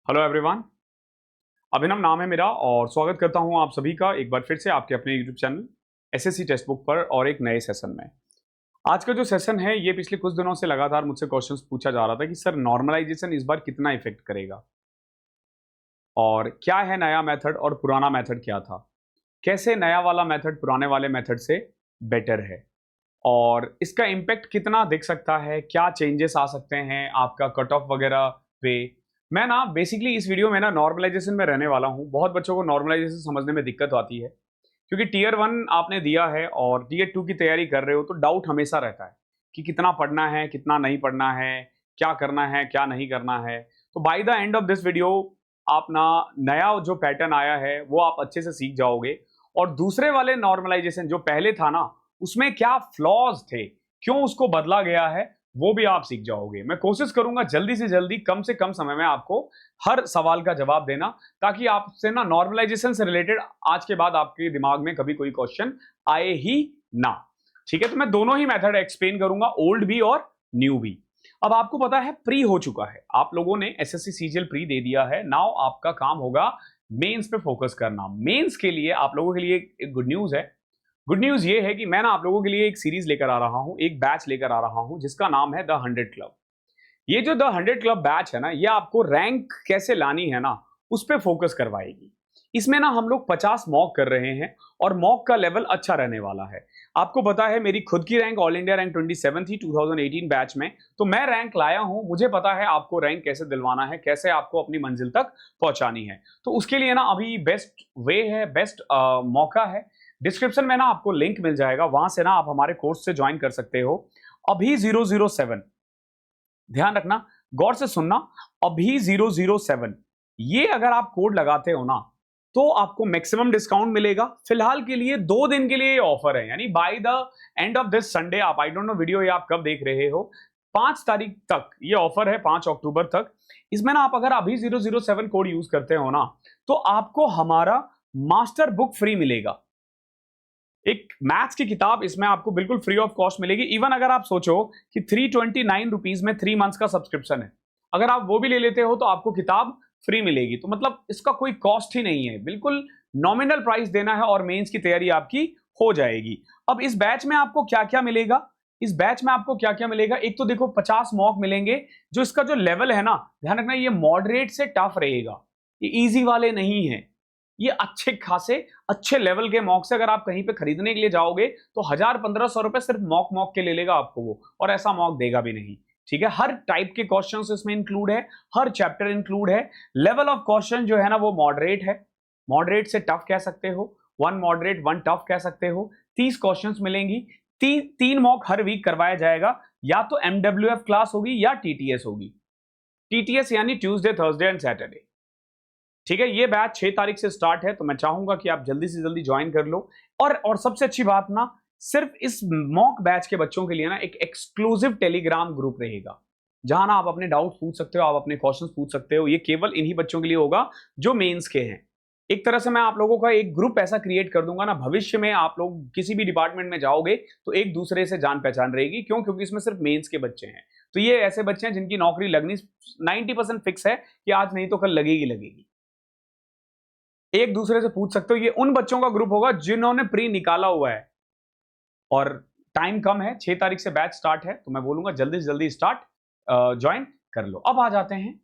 Hello everyone. अभिनव नाम है मेरा और स्वागत करता हूं आप सभी का एक बार फिर से आपके अपने YouTube channel SSC text book पर और एक नए सेशन में। आज का जो सेशन है ये पिछले कुछ दिनों से लगातार मुझसे क्वेश्चंस पूछा जा रहा था कि सर नॉर्मलाइजेशन इस बार कितना इफेक्ट करेगा और क्या है नया मेथड और पुराना मेथड क्या था, कैसे नया वाला मेथड पुराने वाले मेथड से बेटर है और इसका इम्पैक्ट कितना दिख सकता है, क्या चेंजेस आ सकते हैं आपका कट ऑफ वगैरह पे। मैं ना बेसिकली इस वीडियो में ना नॉर्मलाइजेशन में रहने वाला हूँ। बहुत बच्चों को नॉर्मलाइजेशन समझने में दिक्कत आती है क्योंकि टीयर 1 आपने दिया है और टीयर 2 की तैयारी कर रहे हो तो डाउट हमेशा रहता है कि कितना पढ़ना है, कितना नहीं पढ़ना है, क्या करना है, क्या नहीं करना है। तो by the end of this video आप ना नया जो पैटर्न आया है वो आप अच्छे से सीख जाओगे और दूसरे वाले नॉर्मलाइजेशन जो पहले था ना उसमें क्या फ्लॉज थे, क्यों उसको बदला गया है, वो भी आप सीख जाओगे। मैं कोशिश करूंगा जल्दी से जल्दी कम से कम समय में आपको हर सवाल का जवाब देना ताकि आपसे ना नॉर्मलाइजेशन से रिलेटेड आज के बाद आपके दिमाग में कभी कोई क्वेश्चन आए ही ना। ठीक है, तो मैं दोनों ही मेथड एक्सप्लेन करूंगा, ओल्ड भी और न्यू भी। अब आपको पता है प्री हो चुका है, आप लोगों ने एसएससी सीजीएल प्री दे दिया है। नाउ आपका काम होगा मेंस पे फोकस करना। मेंस के लिए आप लोगों के लिए एक गुड न्यूज है। गुड न्यूज ये है कि मैं ना आप लोगों के लिए एक सीरीज लेकर आ रहा हूं, एक बैच लेकर आ रहा हूं जिसका नाम है द 100 क्लब। ये जो द 100 क्लब बैच है ना, ये आपको रैंक कैसे लानी है ना उस पर फोकस करवाएगी। इसमें ना हम लोग 50 मॉक कर रहे हैं और मॉक का लेवल अच्छा रहने वाला है। आपको पता है मेरी खुद की रैंक ऑल इंडिया रैंक 27 थी 2018 बैच में, तो मैं रैंक लाया हूं। मुझे पता है आपको रैंक कैसे दिलवाना है, कैसे आपको अपनी मंजिल तक पहुंचानी है। तो उसके लिए ना अभी बेस्ट वे है, बेस्ट मौका है। डिस्क्रिप्शन में ना आपको लिंक मिल जाएगा, वहां से ना आप हमारे कोर्स से ज्वाइन कर सकते हो। अभी 007, ध्यान रखना, गौर से सुनना, अभी 007 ये अगर आप कोड लगाते हो ना तो आपको मैक्सिमम डिस्काउंट मिलेगा। फिलहाल के लिए 2 दिन के लिए ये ऑफर है, यानी by the end of this Sunday, आप आई डोंट नो वीडियो ये आप कब देख रहे हो, 5 तारीख तक ये ऑफर है, 5 अक्टूबर तक। इसमें ना आप अगर अभी 007 कोड यूज करते हो ना तो आपको हमारा मास्टर बुक फ्री मिलेगा। एक मैथ्स की किताब इसमें आपको बिल्कुल फ्री ऑफ कॉस्ट मिलेगी। इवन अगर आप सोचो कि 329 रुपीज में 3 मंथ्स का सब्सक्रिप्शन है, अगर आप वो भी ले लेते हो तो आपको किताब फ्री मिलेगी। तो मतलब इसका कोई कॉस्ट ही नहीं है, बिल्कुल नॉमिनल प्राइस देना है और मेंस की तैयारी आपकी हो जाएगी। अब इस बैच में आपको क्या क्या मिलेगा, इस बैच में आपको क्या क्या मिलेगा, एक तो देखो 50 मॉक मिलेंगे। जो इसका जो लेवल है ना, ध्यान रखना, ये मॉडरेट से टफ रहेगा, ये इजी वाले नहीं है। ये अच्छे खासे अच्छे लेवल के मॉक से अगर आप कहीं पे खरीदने के लिए जाओगे तो 1000-1500 रुपए सिर्फ मॉक के ले लेगा आपको वो, और ऐसा मॉक देगा भी नहीं। ठीक है, हर टाइप के क्वेश्चंस इसमें इंक्लूड है, हर चैप्टर इंक्लूड है। लेवल ऑफ क्वेश्चन जो है ना वो मॉडरेट है, मॉडरेट से टफ कह सकते हो, 1 मॉडरेट 1 टफ कह सकते हो। 30 क्वेश्चंस मिलेंगी, 3 मॉक हर वीक करवाया जाएगा, या तो एमडब्ल्यूएफ क्लास होगी या टीटीएस होगी। टीटीएस यानी ट्यूसडे थर्सडे एंड सैटरडे। ठीक है, ये बैच 6 तारीख से स्टार्ट है, तो मैं चाहूंगा कि आप जल्दी से जल्दी ज्वाइन कर लो। और सबसे अच्छी बात ना, सिर्फ इस मॉक बैच के बच्चों के लिए ना एक एक्सक्लूसिव टेलीग्राम ग्रुप रहेगा जहां ना आप अपने डाउट पूछ सकते हो, आप अपने क्वेश्चंस पूछ सकते हो। ये केवल इन्हीं बच्चों के लिए होगा जो मेंस के हैं। एक तरह से मैं आप लोगों का एक ग्रुप ऐसा क्रिएट कर दूंगा ना, भविष्य में आप लोग किसी भी डिपार्टमेंट में जाओगे तो एक दूसरे से जान पहचान रहेगी। क्यों? क्योंकि इसमें सिर्फ मेंस के बच्चे हैं। तो ये ऐसे बच्चे हैं जिनकी नौकरी लगनी 90% फिक्स है कि आज नहीं तो कल लगेगी लगेगी। एक दूसरे से पूछ सकते हो। ये उन बच्चों का ग्रुप होगा जिन्होंने प्री निकाला हुआ है और टाइम कम है, 6 तारीख से बैच स्टार्ट है, तो मैं बोलूंगा जल्दी से जल्दी स्टार्ट ज्वाइन कर लो। अब आ जाते हैं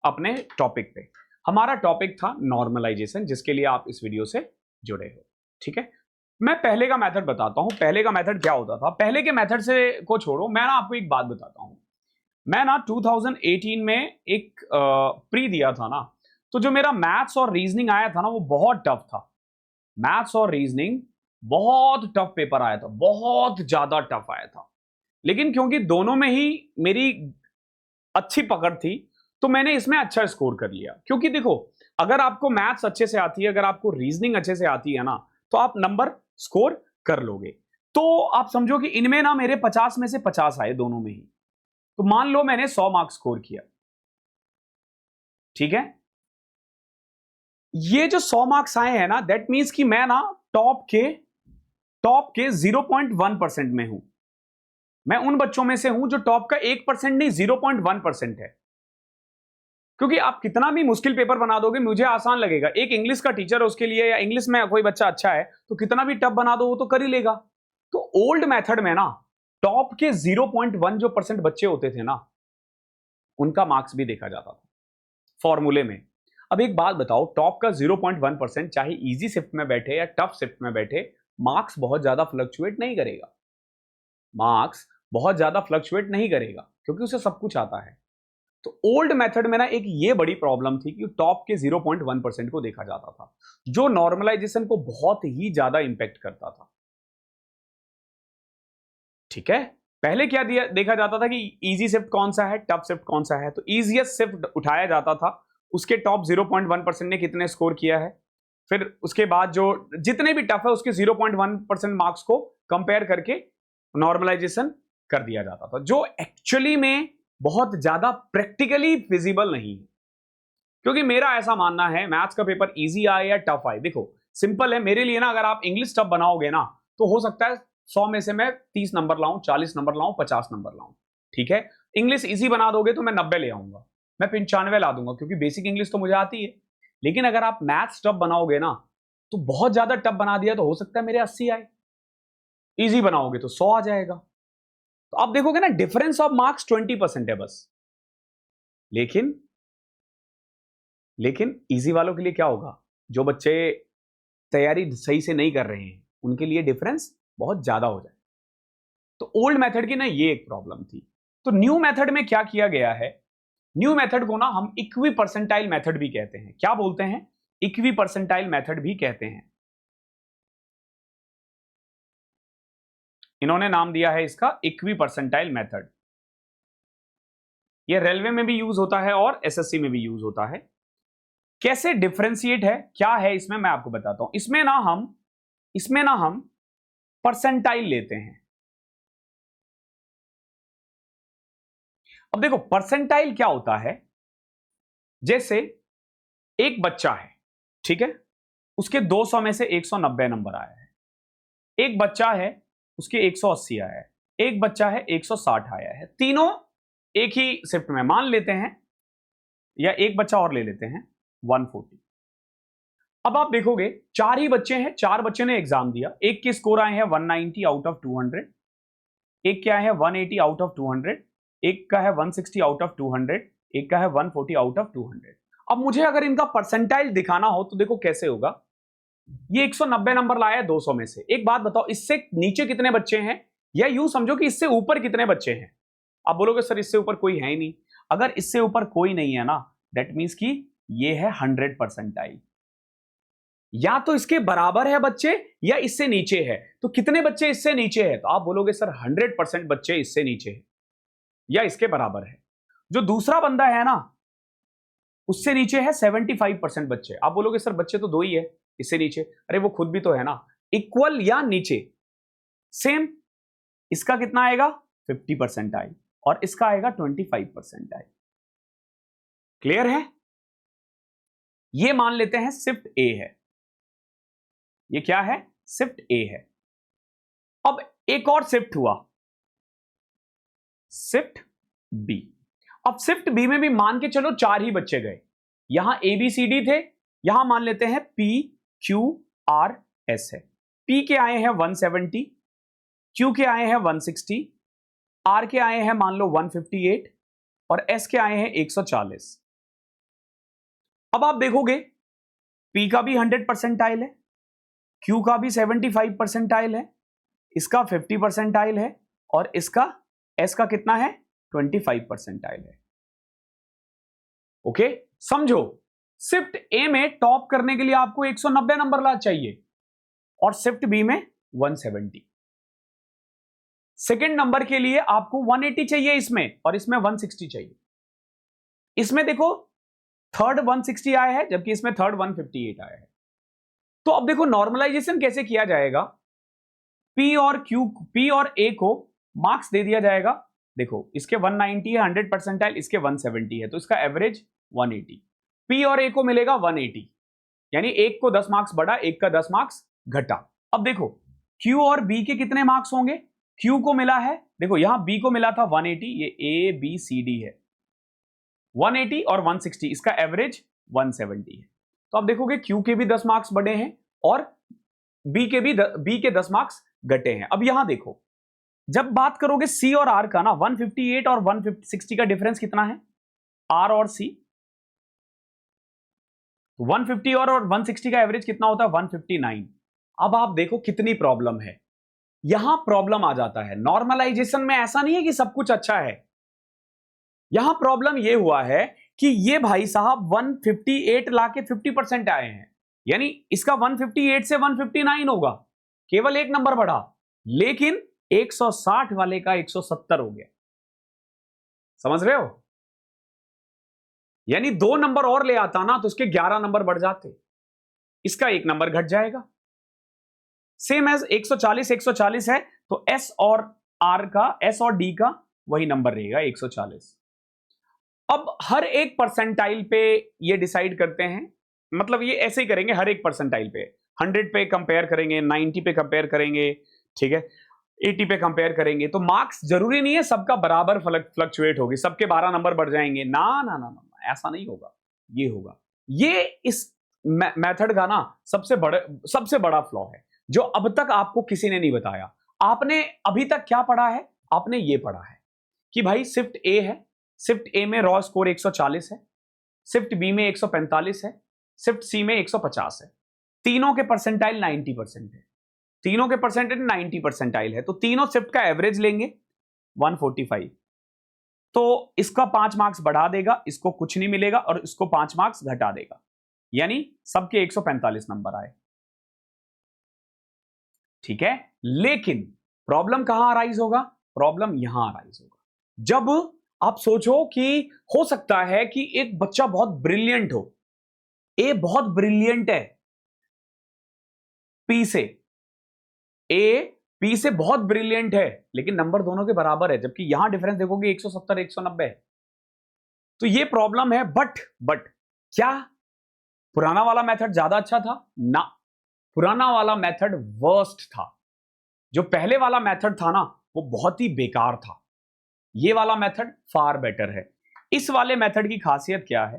अपने टॉपिक पे। हमारा टॉपिक था नॉर्मलाइजेशन, जिसके लिए आप इस वीडियो से जुड़े हो। ठीक है, मैं पहले का मेथड बताता हूं। पहले का मेथड क्या होता था, पहले के मेथड से को छोड़ो, मैं ना आपको एक बात बताता हूं। मैं ना 2018 में एक प्री दिया था ना, तो जो मेरा मैथ्स और रीजनिंग आया था ना वो बहुत टफ था। मैथ्स और रीजनिंग बहुत टफ पेपर आया था, बहुत ज्यादा टफ आया था। लेकिन क्योंकि दोनों में ही मेरी अच्छी पकड़ थी तो मैंने इसमें अच्छा स्कोर कर लिया। क्योंकि देखो, अगर आपको मैथ्स अच्छे से आती है, अगर आपको रीजनिंग अच्छे से आती है ना, तो आप नंबर स्कोर कर लोगे। तो आप समझो कि इनमें ना मेरे 50 में से 50 आए दोनों में ही। तो मान लो मैंने 100 मार्क्स स्कोर किया। ठीक है, ये जो 100 मार्क्स आए हैं ना, दैट मीन्स कि मैं ना टॉप के 0.1% में हूं। मैं उन बच्चों में से हूं जो टॉप का 1% नहीं 0.1% है। क्योंकि आप कितना भी मुश्किल पेपर बना दोगे मुझे आसान लगेगा, एक इंग्लिश का टीचर है उसके लिए, या इंग्लिश में कोई बच्चा अच्छा है तो कितना भी टफ बना दो वो तो कर ही लेगा। तो ओल्ड मेथड में ना टॉप के 0.1 जो % बच्चे होते थे ना उनका मार्क्स भी देखा जाता था फॉर्मूले में। अब एक बात बताओ, टॉप का 0.1% चाहे इजी शिफ्ट में बैठे या टफ शिफ्ट में बैठे, मार्क्स बहुत ज्यादा फ्लक्चुएट नहीं करेगा, मार्क्स बहुत ज्यादा फ्लक्चुएट नहीं करेगा क्योंकि उसे सब कुछ आता है। तो ओल्ड मेथड में ना एक ये बड़ी प्रॉब्लम थी कि टॉप के 0.1% को देखा जाता था, जो नॉर्मलाइजेशन को बहुत ही ज्यादा इंपैक्ट करता था। ठीक है, पहले क्या देखा जाता था कि इजी शिफ्ट कौन सा है, टफ शिफ्ट कौन सा है, तो इजीएस्ट शिफ्ट उठाया जाता था, उसके टॉप 0.1% ने कितने स्कोर किया है, फिर उसके बाद जो जितने भी टफ है उसके 0.1% मार्क्स को कंपेयर करके नॉर्मलाइजेशन कर दिया जाता था, जो एक्चुअली में बहुत ज्यादा प्रैक्टिकली फिजिबल नहीं है। क्योंकि मेरा ऐसा मानना है मैथ्स का पेपर इजी आए या टफ आए, देखो सिंपल है मेरे लिए ना, अगर आप इंग्लिश टफ बनाओगे ना तो हो सकता है 100 में से मैं 30 नंबर लाऊं, 40 नंबर लाऊं, 50 नंबर लाऊं, ठीक है। इंग्लिश इजी बना दोगे तो मैं 90 ले आऊंगा, मैं 95 ला दूंगा क्योंकि बेसिक इंग्लिश तो मुझे आती है। लेकिन अगर आप मैथ्स टफ बनाओगे ना तो बहुत ज्यादा टफ बना दिया तो हो सकता है मेरे 80 आए, इजी बनाओगे तो 100 आ जाएगा। तो आप देखोगे ना डिफरेंस ऑफ मार्क्स 20% है बस। लेकिन इजी वालों के लिए क्या होगा, जो बच्चे तैयारी सही से नहीं कर रहे हैं उनके लिए डिफरेंस बहुत ज्यादा हो जाए। तो ओल्ड मेथड की ना ये एक प्रॉब्लम थी। तो न्यू मेथड में क्या किया गया है, न्यू मेथड को ना हम इक्वी परसेंटाइल मेथड भी कहते हैं। क्या बोलते हैं, इक्वी परसेंटाइल मेथड भी कहते हैं। इन्होंने नाम दिया है इसका इक्वी परसेंटाइल मेथड। ये रेलवे में भी यूज होता है और एसएससी में भी यूज होता है। कैसे डिफरेंशिएट है, क्या है इसमें मैं आपको बताता हूं। इसमें ना हम परसेंटाइल लेते हैं। अब देखो परसेंटाइल क्या होता है, जैसे एक बच्चा है, ठीक है, उसके 200 में से 190 नंबर आया है, एक बच्चा है उसके 180 आया है, एक बच्चा है 160 आया है, तीनों एक ही शिफ्ट में मान लेते हैं, या एक बच्चा और ले लेते हैं 140। अब आप देखोगे चार ही बच्चे हैं, चार बच्चे ने एग्जाम दिया, एक के स्कोर आए हैं 190 आउट ऑफ 200, एक क्या है 180 आउट ऑफ 200, एक का है 160 आउट ऑफ 200, एक का है 140 आउट ऑफ 200। अब मुझे अगर इनका परसेंटाइल दिखाना हो तो देखो कैसे होगा। ये 190 नंबर लाया है 200 में से, एक बात बताओ इससे नीचे कितने बच्चे हैं, या यूं समझो कि इससे ऊपर कितने बच्चे हैं। आप बोलोगे सर इससे ऊपर कोई है ही नहीं। अगर इससे ऊपर कोई नहीं है ना, दैट मीन्स कि ये है 100 परसेंटाइल। या तो इसके बराबर है बच्चे या इससे नीचे है। तो कितने बच्चे इससे नीचे है, तो आप बोलोगे सर 100% बच्चे इससे नीचे है या इसके बराबर है। जो दूसरा बंदा है ना उससे नीचे है 75% बच्चे। आप बोलोगे सर बच्चे तो दो ही है इससे नीचे, अरे वो खुद भी तो है ना, इक्वल या नीचे सेम। इसका कितना आएगा 50% आई और इसका आएगा 25% आई। क्लियर है, ये मान लेते हैं शिफ्ट ए है, ये क्या है शिफ्ट ए है। अब एक और शिफ्ट हुआ शिफ्ट बी। अब शिफ्ट बी में भी मान के चलो चार ही बच्चे गए, यहां ए बी सी डी थे, यहां मान लेते हैं पी क्यू आर एस है। पी के आए हैं 170, क्यू के आए हैं 160, आर के आए हैं मान लो 158 और एस के आए हैं 140। अब आप देखोगे पी का भी 100 परसेंटाइल है, क्यू का भी 75 परसेंटाइल है, इसका 50 परसेंटाइल है और इसका एस का कितना है 25 परसेंटाइल है। ओके, समझो शिफ्ट ए में टॉप करने के लिए आपको 190 नंबर ला चाहिए और शिफ्ट बी में 170। सेकेंड नंबर के लिए आपको 180 चाहिए इसमें और इसमें 160 चाहिए। इसमें देखो थर्ड 160 आया है जबकि इसमें थर्ड 158 आया है। तो अब देखो नॉर्मलाइजेशन कैसे किया जाएगा, पी और ए को मार्क्स दे दिया जाएगा। देखो इसके 190 है 100 परसेंटाइल, इसके 170 है तो इसका एवरेज 180। पी और ए को मिलेगा 180, यानी एक को 10 मार्क्स बढ़ा, एक का 10 मार्क्स घटा। अब देखो क्यू और बी के कितने मार्क्स होंगे, क्यू को मिला है, देखो यहां बी को मिला था 180, ये ए बी सी डी है, 180 और 160, इसका एवरेज 170 है। तो आप देखोगे क्यू के भी 10 मार्क्स बढ़े हैं और बी के 10 मार्क्स घटे हैं। अब यहां देखो, जब बात करोगे सी और आर का ना, 158 और 160 का डिफरेंस कितना है, आर और सी। 150 और 160 का एवरेज कितना होता है, 159। अब आप देखो कितनी प्रॉब्लम है, यहां प्रॉब्लम आ जाता है। नॉर्मलाइजेशन में ऐसा नहीं है कि सब कुछ अच्छा है, यहां प्रॉब्लम यह हुआ है कि ये भाई साहब 158 लाके 50% आए हैं, यानी इसका 158 से 159 होगा, केवल एक नंबर बढ़ा, लेकिन 160 वाले का 170 हो गया। समझ रहे हो? यानी 2 नंबर और ले आता ना तो उसके 11 नंबर बढ़ जाते, इसका 1 नंबर घट जाएगा। सेम एज 140 है तो एस और आर का, एस और डी का वही नंबर रहेगा 140। अब हर एक परसेंटाइल पे ये डिसाइड करते हैं, मतलब ये ऐसे ही करेंगे, हर एक परसेंटाइल पे 100 पे कंपेयर करेंगे, 90 पे कंपेयर करेंगे, ठीक है, 80 पे कंपेयर करेंगे। तो मार्क्स जरूरी नहीं है सबका बराबर फ्लक्चुएट होगी, सबके 12 नंबर बढ़ जाएंगे, ना ना ना ना, ऐसा नहीं होगा। ये होगा, ये इस मेथड का ना सबसे बड़ा फ्लॉ है जो अब तक आपको किसी ने नहीं बताया। आपने अभी तक क्या पढ़ा है, आपने ये पढ़ा है कि भाई शिफ्ट ए है, शिफ्ट ए में रॉ स्कोर 140 है, शिफ्ट बी में 145 है, शिफ्ट सी में 150 है, तीनों के परसेंटाइल 90% है, तीनों के परसेंटाइल 90 परसेंटाइल है, तो तीनों शिफ्ट का एवरेज लेंगे 145, तो इसका 5 मार्क्स बढ़ा देगा, इसको कुछ नहीं मिलेगा, और इसको 5 मार्क्स घटा देगा, यानी सबके 145 नंबर आए। ठीक है, लेकिन प्रॉब्लम कहां अराइज होगा, प्रॉब्लम यहां अराइज होगा जब आप सोचो कि हो सकता है कि एक बच्चा बहुत ब्रिलियंट हो, ए बहुत ब्रिलियंट है, पी से, ए पी से बहुत ब्रिलियंट है, लेकिन नंबर दोनों के बराबर है, जबकि यहां डिफरेंस देखोगे 170 190 है। तो ये प्रॉब्लम है। बट क्या पुराना वाला मेथड ज्यादा अच्छा था? ना, पुराना वाला मेथड वर्स्ट था। जो पहले वाला मेथड था ना, वो बहुत ही बेकार था। ये वाला मेथड फार बेटर है। इस वाले मेथड की खासियत क्या है,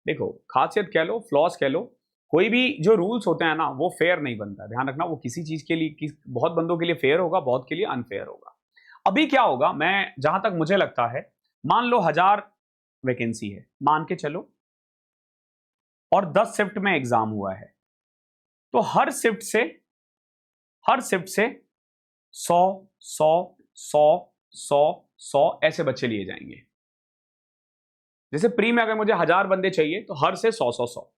देखो, खासियत कह लो, फ्लॉस कह लो, कोई भी जो रूल्स होते हैं ना वो फेयर नहीं बनता। ध्यान रखना, वो किसी चीज के लिए, बहुत बंदों के लिए फेयर होगा, बहुत के लिए अनफेयर होगा। अभी क्या होगा, मैं जहां तक मुझे लगता है, मान लो 1000 वैकेंसी है, मान के चलो, और 10 शिफ्ट में एग्जाम हुआ है, तो हर शिफ्ट से 100 100 100 100 100 ऐसे बच्चे लिए जाएंगे। जैसे प्री में अगर मुझे 1000 बंदे चाहिए तो हर से 100 100 100,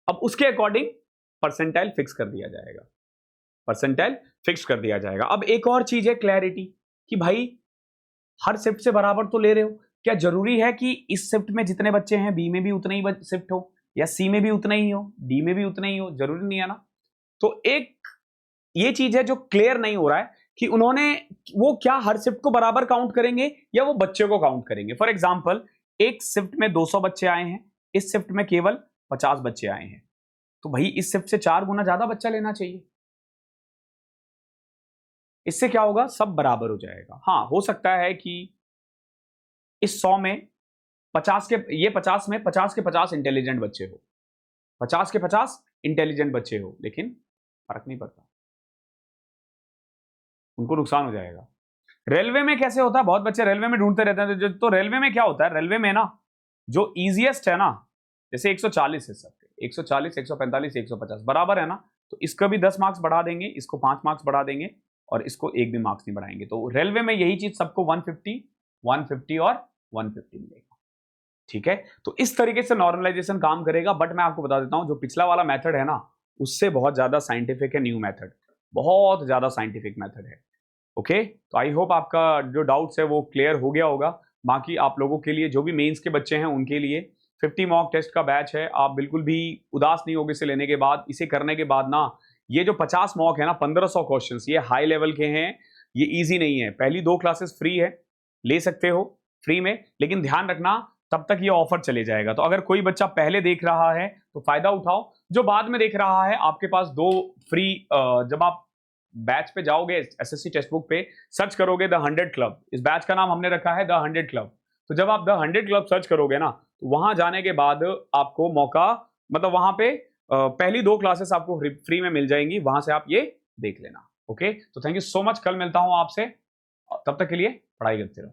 अब उसके अकॉर्डिंग परसेंटाइल फिक्स कर दिया जाएगा, परसेंटाइल फिक्स कर दिया जाएगा। अब एक और चीज है, क्लैरिटी, कि भाई हर शिफ्ट से बराबर तो ले रहे हो, क्या जरूरी है कि इस शिफ्ट में जितने बच्चे हैं बी में भी उतने ही शिफ्ट हो, या सी में भी उतना ही हो, डी में भी उतना ही हो? जरूरी नहीं है ना। तो एक ये चीज है जो क्लियर नहीं हो रहा है कि उन्होंने, वो क्या हर शिफ्ट को बराबर काउंट करेंगे या वो बच्चे को काउंट करेंगे। फॉर एग्जांपल, एक शिफ्ट में 200 बच्चे आए हैं, इस शिफ्ट में केवल 50 बच्चे आए हैं, तो भाई इस शिफ्ट से 4 गुना ज्यादा बच्चा लेना चाहिए। इससे क्या होगा, सब बराबर हो जाएगा। हाँ, हो सकता है कि इस 100 में 50 के, ये 50 में 50 के 50 इंटेलिजेंट बच्चे हो, 50 के 50 इंटेलिजेंट बच्चे हो, लेकिन फर्क नहीं पड़ता, उनको नुकसान हो जाएगा। रेलवे में कैसे होता है, बहुत बच्चे रेलवे में ढूंढते रहते हैं, तो रेलवे में क्या होता है, रेलवे में ना जो इजीएस्ट है ना, जैसे 140 है सबके, 140 145 150 बराबर है ना, तो इसका भी 10 मार्क्स बढ़ा देंगे, इसको 5 मार्क्स बढ़ा देंगे, और इसको एक भी मार्क्स नहीं बढ़ाएंगे। तो रेलवे में यही चीज सबको 150 150 और 150 मिलेगा। ठीक है, तो इस तरीके से नॉर्मलाइजेशन काम करेगा। बट मैं आपको बता देता हूं, जो पिछला वाला मेथड है ना, उससे बहुत ज्यादा साइंटिफिक है न्यू मेथड, बहुत ज्यादा साइंटिफिक मेथड है। ओके, तो आई होप आपका जो डाउट्स है वो क्लियर हो गया होगा। बाकी आप लोगों के लिए, जो भी मेंस के बच्चे हैं उनके लिए 50 मॉक टेस्ट का बैच है, आप बिल्कुल भी उदास नहीं होगे इसे लेने के बाद। इसे करने के बाद ना, ये जो 50 मॉक है ना, 1500 क्वेश्चंस, ये हाई लेवल के हैं, ये इजी नहीं है। पहली 2 क्लासेस फ्री है, ले सकते हो फ्री में, लेकिन ध्यान रखना तब तक ये ऑफर चले जाएगा। तो अगर कोई बच्चा पहले देख रहा है तो फायदा उठाओ, जो बाद में देख रहा है आपके पास 2 फ्री, जब आप बैच पे जाओगे, एसएससी टेक्स्ट बुक पे सर्च करोगे द 100 क्लब, इस बैच का नाम हमने रखा है द 100 क्लब। तो जब आप द 100 क्लब सर्च करोगे ना, तो वहां जाने के बाद आपको मौका, मतलब वहां पे पहली 2 क्लासेस आपको फ्री में मिल जाएंगी, वहां से आप ये देख लेना। ओके, तो थैंक यू सो मच, कल मिलता हूं आपसे, तब तक के लिए पढ़ाई करते रहो।